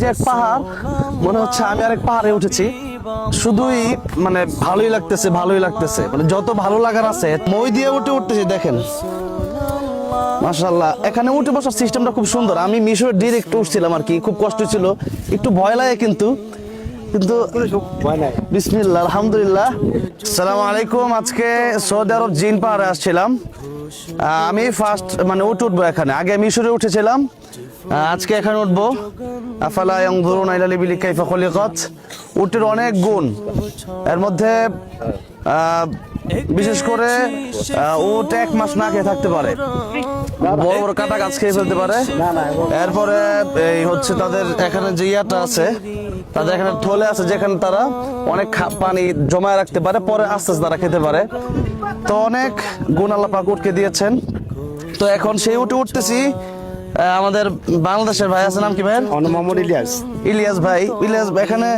যে এক পাহাড়, মনে হচ্ছে আমি আরেক পাহাড়ে উঠেছি। শুধুই মানে ভালোই লাগতেছে, ভালোই লাগতেছে, মানে যত ভালো লাগার আছে মই দিয়ে উঠতেছি দেখেন মাশাআল্লাহ। এখানে উঠে বসার সিস্টেমটা খুব সুন্দর। আমি মিশরে ডিরেক্ট উঠছিলাম আর কি, খুব কষ্ট ছিল, একটু ভয় লাগে কিন্তু বিসমিল্লাহ আলহামদুলিল্লাহ। আসসালামু আলাইকুম। আজকে সৌদি আরব জিন পাহাড়ে আসছিলাম। আমি ফার্স্ট মানে উঠবো এখানে, আগে মিশরে উঠেছিলাম, আজকে এখানে উঠবো। আফালা ইয়ানজুরুনা ইলাল ইবিলি কাইফা খুলিকাত। উটের অনেক গুণ, এর মধ্যে বিশেষ করে উট 1 মাস না খেয়ে থাকতে পারে, বড় বড় কাটা গাছ খেয়ে ফেলতে পারে। এরপরে এই হচ্ছে তাদের এখানে যে ইয়াটা আছে, তাদের এখানে থলে আছে যেখানে তারা অনেক পানি জমায় রাখতে পারে, পরে আস্তে আস্তে তারা খেতে পারে। তো অনেক গুণ আল্লাহ পাক উটকে দিয়েছেন। তো এখন সেই উটে উঠতেছি। আমাদের বাংলাদেশের ভাই আছে, নাম কি ভাই? মোহাম্মদ ইলিয়াস। ইলিয়াস ভাই, ইলিয়াস ভাই এখানে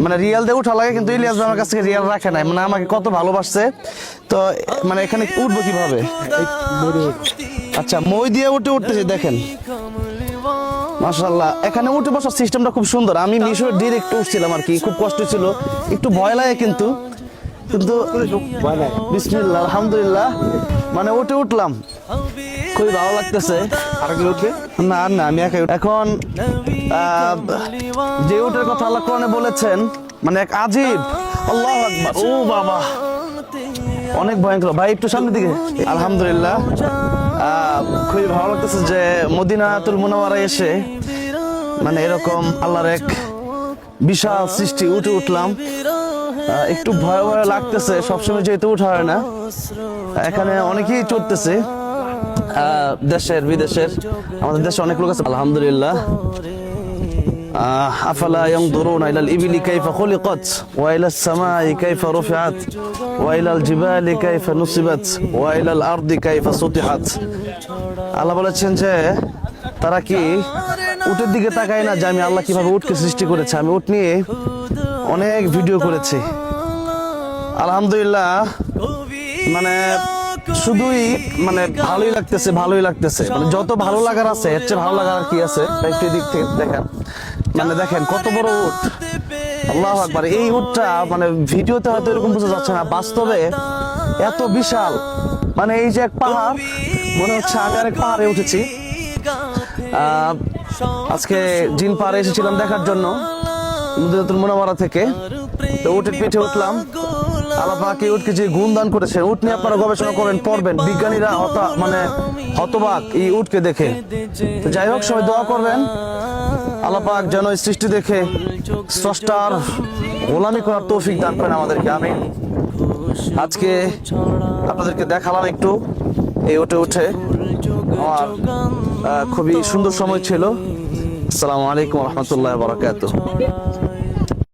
মানে রিয়াল দিয়ে উঠা লাগে, কিন্তু ইলিয়াস ভাই আমার কাছ থেকে রিয়াল রাখে নাই, মানে আমাকে কত ভালোবাসছে। তো মানে এখানে উঠবো কিভাবে? আচ্ছা, মই দিয়ে উঠতেছি দেখেন মাশাআল্লাহ। এখানে উঠে বসার সিস্টেমটা খুব সুন্দর। আমি মিশরে ডিরেক্ট উঠছিলাম আর কি, খুব কষ্ট ছিল, একটু ভয় লাগে কিন্তু বিসমিল্লাহ আলহামদুলিল্লাহ, মানে উঠলাম, খুবই ভালো লাগতেছে। না না, আমি একাই। এখন যে উটের কথা আল্লাহ কোরআনে বলেছেন, মানে এক আজীব, আল্লাহু আকবার, ও বাবা অনেক ভয়ঙ্কর। ভাই একটু সামনের দিকে। আলহামদুলিল্লাহ, খুবই ভালো লাগতেছে যে মদিনাতুল মুনাওয়ারায় এসে মানে এরকম আল্লাহর এক বিশাল সৃষ্টি উঠে উঠলাম। একটু ভয় ভয় লাগতেছে, সবসময় যেহেতু উঠা হয় না। এখানে অনেকেই চড়তেছে, দেশের বিদেশের, আমাদের দেশে অনেক লোক আছে। আলহামদুলিল্লাহ। আফালা ইয়ানজুরুনা ইলাল ইবিলি কাইফা খুলিকাত ওয়া ইলাস সামাই কাইফা রুফিআত ওয়া ইলাল জিবালি কাইফা নুসিবাত ওয়া ইলাল আরদি কাইফা সুতিহাত। আল্লাহ বলেছেন যে তারা কি উটের দিকে তাকায় না, যে আমি আল্লাহ কিভাবে উটকে সৃষ্টি করেছে। আমি উট নিয়ে অনেক ভিডিও করেছি। আলহামদুলিল্লাহ, মানে শুধুই মানে ভালোই লাগতেছে, ভালোই লাগতেছে, মানে যত ভালো লাগার আছে এর চেয়ে ভালো লাগার আর কি আছে। একটু দিক থেকে দেখেন, মানে দেখেন কত বড় উট, আল্লাহু আকবার। এই উটটা মানে ভিডিওতে হয়তো এরকম বোঝা যাচ্ছে না, বাস্তবে এত বিশাল। মানে এই যে এক পাহাড়, মনে হচ্ছে আমি আরেক পাহাড়ে উঠেছি। আজকে জিন পাহাড়ে এসেছিলাম দেখার জন্য মদিনাতুল মুনাওয়ারা থেকে। তো উটের পিঠে উঠলাম। আল্লাহ পাক এই উটকে যে গুণ দান করেছে, উট নিয়ে আপনারা গবেষণা করেন, পড়বেন, বিজ্ঞানীরা মানে হতবাক এই উটকে দেখে। তো যাই হোক, সবাই দোয়া করবেন আল্লাহ পাক যেন এই সৃষ্টি দেখে স্রষ্টার গোলামি করার তৌফিক দান করেন আমাদেরকে। আমি আজকে আপনাদেরকে দেখালাম একটু এই উটে উঠে, আমার খুবই সুন্দর সময় ছিল। আসসালামু আলাইকুম ওয়া রাহমাতুল্লাহি ওয়া বারাকাতুহু।